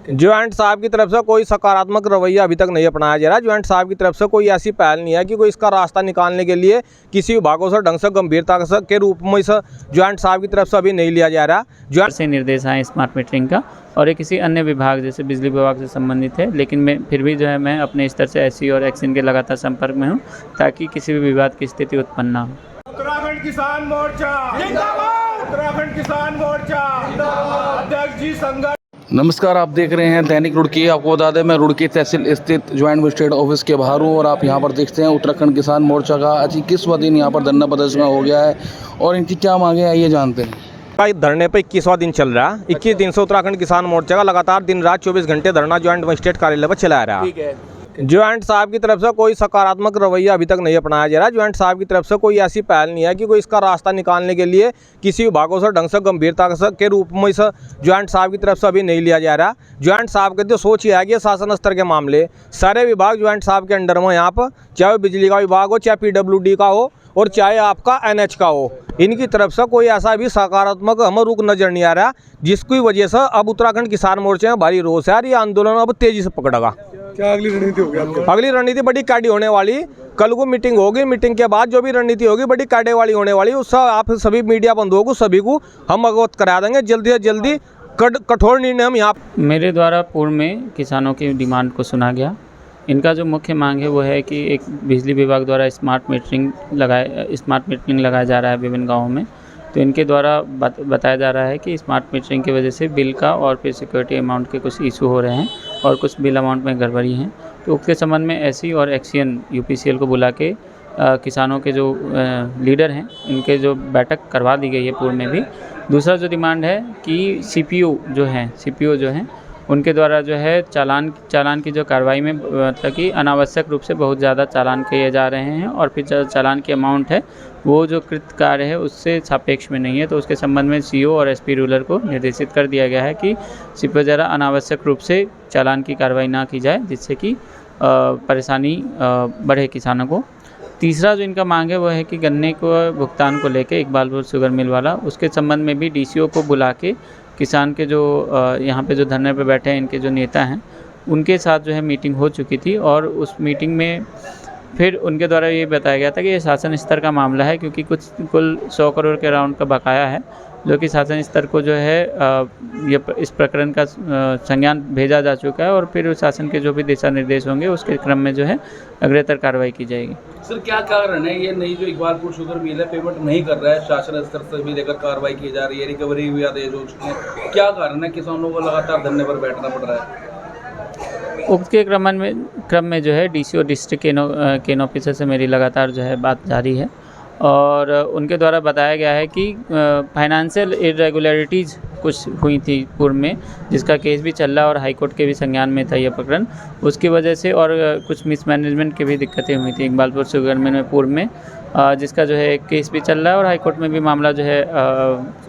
Joint साहब की तरफ से कोई सकारात्मक रवैया अभी तक नहीं अपनाया जा रहा। ज्वाइंट साहब की तरफ से कोई ऐसी पहल नहीं है कि कोई इसका रास्ता निकालने के लिए किसी विभागों से ढंग से गंभीरता के रूप में इस ज्वाइंट साहब की तरफ से अभी नहीं लिया जा रहा। ज्वाइंट से निर्देश आए स्मार्ट मीटरिंग का और ये किसी अन्य विभाग जैसे बिजली विभाग से संबंधित है, लेकिन मैं फिर भी जो है मैं अपने स्तर से एससी और एक्सिन के लगातार संपर्क में हूँ ताकि किसी भी विवाद की स्थिति उत्पन्न ना हो। उत्तराखंड किसान मोर्चा जिंदाबाद, उत्तराखंड किसान मोर्चा जिंदाबाद, अध्यक्ष जी संघर्ष। नमस्कार, आप देख रहे हैं दैनिक रुड़की। आपको बता दें मैं रुड़की तहसील स्थित ज्वाइंट मजिस्ट्रेट ऑफिस के बाहर हूँ और आप यहां पर देखते हैं उत्तराखंड किसान मोर्चा का आज 21वां दिन यहां पर धरना प्रदर्शन हो गया है और इनकी क्या मांगे हैं ये जानते हैं। धरने पे 21वां दिन चल रहा है। 21 दिन से उत्तराखंड किसान मोर्चा का लगातार दिन रात 24 घंटे धरना ज्वाइंट मजिस्ट्रेट कार्यालय पर चलाया रहा है। ज्वाइंट साहब की तरफ से कोई सकारात्मक रवैया अभी तक नहीं अपनाया जा रहा। ज्वाइंट साहब की तरफ से कोई ऐसी पहल नहीं है कि कोई इसका रास्ता निकालने के लिए किसी विभागों से ढंग से गंभीरता के रूप में इस ज्वाइंट साहब की तरफ से अभी नहीं लिया जा रहा। ज्वाइंट साहब के जो सोच ये है कि शासन स्तर के मामले सारे विभाग ज्वाइंट साहब के अंडर में यहाँ पर, चाहे वो बिजली का विभाग हो, चाहे PWD का हो और चाहे आपका NH का हो, इनकी तरफ से कोई ऐसा भी सकारात्मक हमें रुख नजर नहीं आ रहा, जिसकी वजह से अब उत्तराखंड किसान मोर्चे में भारी रोष है और ये आंदोलन अब तेजी से पकड़ेगा। क्या अगली रणनीति होगी आपकी? अगली रणनीति बड़ी काडी होने वाली। कल को मीटिंग होगी, मीटिंग के बाद जो भी रणनीति होगी बड़ी काडे वाली होने वाली। उससे आप सभी मीडिया बंधुओं को सभी को हम अवगत करा देंगे। जल्दी से जल्दी कठोर निर्णय हम यहाँ। मेरे द्वारा पूर्व में किसानों की डिमांड को सुना गया। इनका जो मुख्य मांग है वो है कि एक बिजली विभाग द्वारा स्मार्ट मीटरिंग लगाया जा रहा है विभिन्न गाँवों में। तो इनके द्वारा बताया जा रहा है कि स्मार्ट मीटरिंग की वजह से बिल का और फिर सिक्योरिटी अमाउंट के कुछ इशू हो रहे हैं और कुछ बिल अमाउंट में गड़बड़ी हैं। तो उसके संबंध में एससी और एक्सियन UPCL को बुला के किसानों के जो लीडर हैं इनके जो बैठक करवा दी गई है पूर्व में भी। दूसरा जो डिमांड है कि CPO जो हैं उनके द्वारा जो है चालान की जो कार्रवाई में मतलब कि अनावश्यक रूप से बहुत ज़्यादा चालान किए जा रहे हैं और फिर जो चालान की अमाउंट है वो जो कृत कार्य है उससे सापेक्ष में नहीं है। तो उसके संबंध में CO और SP रूरल को निर्देशित कर दिया गया है कि CPO द्वारा अनावश्यक रूप से चालान की कार्रवाई ना की जाए, जिससे कि परेशानी बढ़े किसानों को। तीसरा जो इनका मांग है वो है कि गन्ने को भुगतान को लेके इकबालपुर शुगर मिल वाला, उसके संबंध में भी DCO को बुला के किसान के जो यहाँ पे जो धरने पे बैठे हैं इनके जो नेता हैं उनके साथ जो है मीटिंग हो चुकी थी और उस मीटिंग में फिर उनके द्वारा ये बताया गया था कि ये शासन स्तर का मामला है, क्योंकि कुल 100 करोड़ के राउंड का बकाया है जो कि शासन स्तर को जो है ये इस प्रकरण का संज्ञान भेजा जा चुका है और फिर शासन के जो भी दिशा निर्देश होंगे उसके क्रम में जो है अग्रेतर कार्रवाई की जाएगी। सर, क्या कारण है ये नई जो इकबालपुर शुगर मिल है पेमेंट नहीं कर रहा है, शासन स्तर से भी लेकर कार्रवाई की जा रही है, रिकवरी हुई आदेश हो चुके हैं, क्या कारण है किसानों को लगातार धरने पर बैठना पड़ रहा है? उसके क्रम में जो है DCO डिस्ट्रिक्ट केन ऑफिसर से मेरी लगातार जो है बात जारी है और उनके द्वारा बताया गया है कि फाइनेंशियल इरेगुलरिटीज़ कुछ हुई थी पूर्व में, जिसका केस भी चल रहा है और हाई कोर्ट के भी संज्ञान में था यह प्रकरण। उसकी वजह से और कुछ मिसमैनेजमेंट की भी दिक्कतें हुई थी इकबालपुर शुगर मिल में पूर्व में, जिसका जो है केस भी चल रहा है और हाई कोर्ट में भी मामला जो है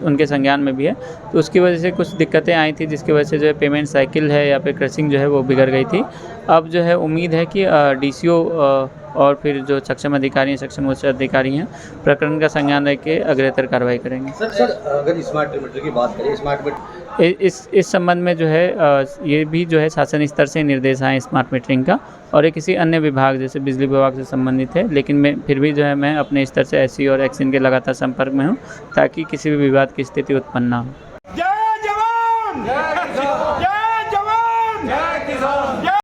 उनके संज्ञान में भी है। तो उसकी वजह से कुछ दिक्कतें आई थी, जिसकी वजह से जो है पेमेंट साइकिल है या फिर क्रशिंग जो है वो बिगड़ गई थी। अब जो है उम्मीद है कि DCO और फिर जो सक्षम अधिकारी हैं, सक्षम उच्च अधिकारी हैं, प्रकरण का संज्ञान रख के अग्रेतर कार्रवाई करेंगे। सर अगर स्मार्ट मीटर की बात करें, स्मार्ट मीटर इस संबंध में जो है ये भी जो है शासन स्तर से निर्देश आए स्मार्ट मीटरिंग का और ये किसी अन्य विभाग जैसे बिजली विभाग से संबंधित है, लेकिन मैं फिर भी जो है मैं अपने स्तर से एससी और एक्सिन के लगातार संपर्क में हूँ ताकि किसी भी विवाद की स्थिति उत्पन्न ना हो। जय जवान, जय किसान, जय जवान, जय किसान।